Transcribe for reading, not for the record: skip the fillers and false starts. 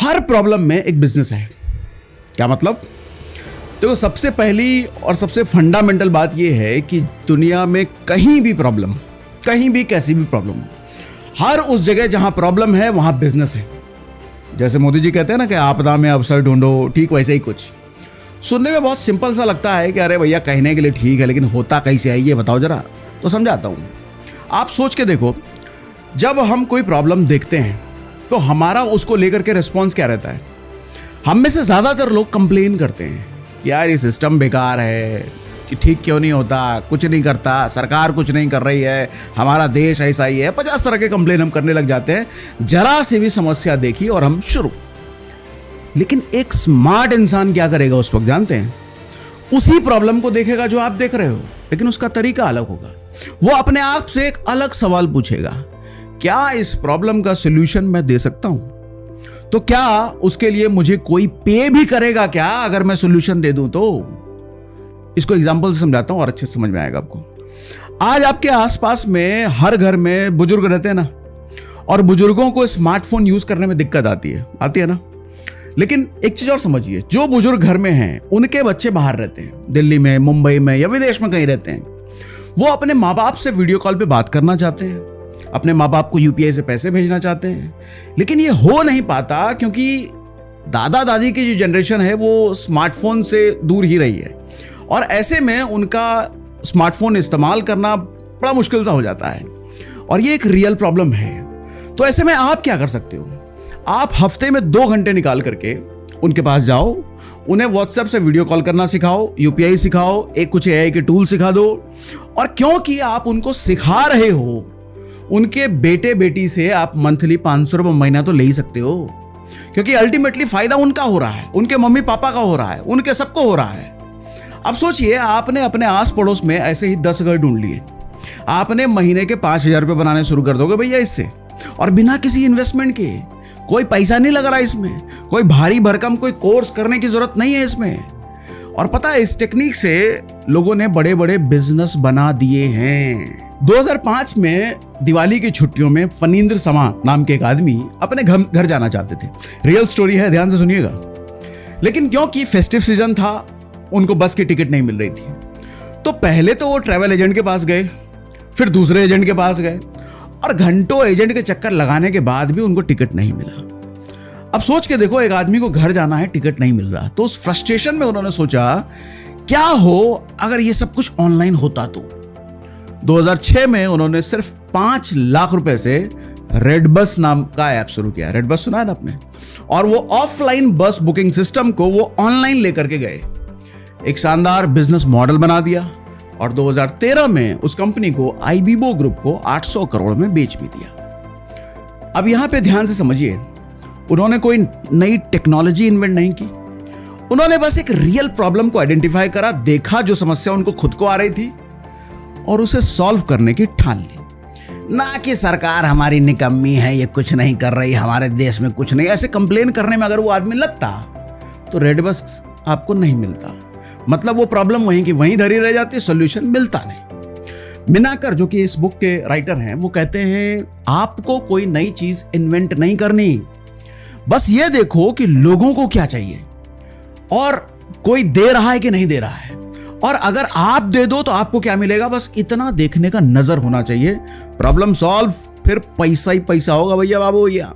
हर problem में एक business है। क्या मतलब? देखो, सबसे पहली और सबसे फंडामेंटल बात यह है कि दुनिया में कहीं भी प्रॉब्लम, कहीं भी कैसी भी प्रॉब्लम, हर उस जगह जहां प्रॉब्लम है वहां बिजनेस है। जैसे मोदी जी कहते हैं ना कि आपदा में अवसर ढूंढो, ठीक वैसे ही कुछ। सुनने में बहुत सिंपल सा लगता है कि अरे भैया कहने के लिए ठीक है, लेकिन होता कैसे है ये बताओ जरा। तो समझाता हूं। आप सोच के देखो, जब हम कोई प्रॉब्लम देखते हैं तो हमारा उसको लेकर के रिस्पॉन्स क्या रहता है? हम में से ज्यादातर लोग कंप्लेन करते हैं कि यार ये सिस्टम बेकार है, कि ठीक क्यों नहीं होता, कुछ नहीं करता, सरकार कुछ नहीं कर रही है, हमारा देश ऐसा ही है। 50 तरह के कंप्लेन हम करने लग जाते हैं। जरा सी भी समस्या देखी और हम शुरू। लेकिन एक स्मार्ट इंसान क्या करेगा उस वक्त जानते हैं? उसी प्रॉब्लम को देखेगा जो आप देख रहे हो, लेकिन उसका तरीका अलग होगा। वो अपने आप से एक अलग सवाल पूछेगा, क्या इस प्रॉब्लम का सॉल्यूशन मैं दे सकता हूं? तो क्या उसके लिए मुझे कोई पे भी करेगा क्या अगर मैं सॉल्यूशन दे दूं? तो इसको एग्जांपल से समझाता हूं और अच्छे से समझ में आएगा आपको। आज आपके आसपास में हर घर में बुजुर्ग रहते हैं ना, और बुजुर्गों को स्मार्टफोन यूज करने में दिक्कत आती है ना। लेकिन एक चीज और समझिए, जो बुजुर्ग घर में हैं उनके बच्चे बाहर रहते हैं, दिल्ली में, मुंबई में या विदेश में कहीं रहते हैं। वो अपने माँ बाप से वीडियो कॉल पे बात करना चाहते हैं, अपने माँ बाप को यूपीआई से पैसे भेजना चाहते हैं, लेकिन ये हो नहीं पाता क्योंकि दादा दादी की जो जनरेशन है वो स्मार्टफोन से दूर ही रही है, और ऐसे में उनका स्मार्टफोन इस्तेमाल करना बड़ा मुश्किल सा हो जाता है, और ये एक रियल प्रॉब्लम है। तो ऐसे में आप क्या कर सकते हो? आप हफ्ते में 2 घंटे निकाल करके उनके पास जाओ, उन्हें व्हाट्सएप से वीडियो कॉल करना सिखाओ, यूपीआई सिखाओ, एक कुछ एआई के टूल सिखा दो। और क्योंकि आप उनको सिखा रहे हो, उनके बेटे बेटी से आप मंथली 500 रुपये महीना तो ले ही सकते हो, क्योंकि अल्टीमेटली फायदा उनका हो रहा है, उनके मम्मी पापा का हो रहा है, उनके सबको हो रहा है। अब सोचिए, आपने अपने आस पड़ोस में ऐसे ही 10 घर ढूंढ लिए, आपने महीने के 5,000 रुपये बनाने शुरू कर दोगे भैया इससे, और बिना किसी इन्वेस्टमेंट के। कोई पैसा नहीं लग रहा इसमें, कोई भारी भरकम कोई कोर्स करने की जरूरत नहीं है इसमें। और पता है, इस टेक्निक से लोगों ने बड़े बड़े बिजनेस बना दिए हैं। 2005 में दिवाली की छुट्टियों में फनींद्र समा नाम के एक आदमी अपने घर जाना चाहते थे। रियल स्टोरी है, ध्यान से सुनिएगा। लेकिन क्योंकि फेस्टिव सीजन था, उनको बस की टिकट नहीं मिल रही थी। तो पहले तो वो ट्रैवल एजेंट के पास गए, फिर दूसरे एजेंट के पास गए, और घंटों एजेंट के चक्कर लगाने के बाद भी उनको टिकट नहीं मिला। अब सोच के देखो, एक आदमी को घर जाना है, टिकट नहीं मिल रहा। तो उस फ्रस्ट्रेशन में उन्होंने सोचा, क्या हो अगर ये सब कुछ ऑनलाइन होता तो। 2006 में उन्होंने सिर्फ 5 लाख रुपए से रेड बस नाम का ऐप शुरू किया। रेड बस सुना है ना आपने? और वो ऑफलाइन बस बुकिंग सिस्टम को वो ऑनलाइन लेकर के गए, एक शानदार बिजनेस मॉडल बना दिया, और 2013 में उस कंपनी को आईबीबो ग्रुप को 800 करोड़ में बेच भी दिया। अब यहां पे ध्यान से समझिए, उन्होंने कोई नई टेक्नोलॉजी इन्वेंट नहीं की, उन्होंने बस एक रियल प्रॉब्लम को आइडेंटिफाई करा, देखा जो समस्या उनको खुद को आ रही थी, और उसे सॉल्व करने की ठान ली। ना कि सरकार हमारी निकम्मी है, ये कुछ नहीं कर रही, हमारे देश में कुछ नहीं। ऐसे कंप्लेन करने में अगर वो आदमी लगता तो रेड बस आपको नहीं मिलता। मतलब वो प्रॉब्लम वहीं की वहीं धरी रह जाती, सॉल्यूशन मिलता नहीं। मिनाकर, जो कि इस बुक के राइटर हैं, वो कहते हैं आपको कोई नई चीज इन्वेंट नहीं करनी, बस ये देखो कि लोगों को क्या चाहिए, और कोई दे रहा है कि नहीं दे रहा है, और अगर आप दे दो तो आपको क्या मिलेगा, बस इतना देखने का नजर होना चाहिए। प्रॉब्लम सॉल्व, फिर पैसा ही पैसा होगा भैया बाबू भैया।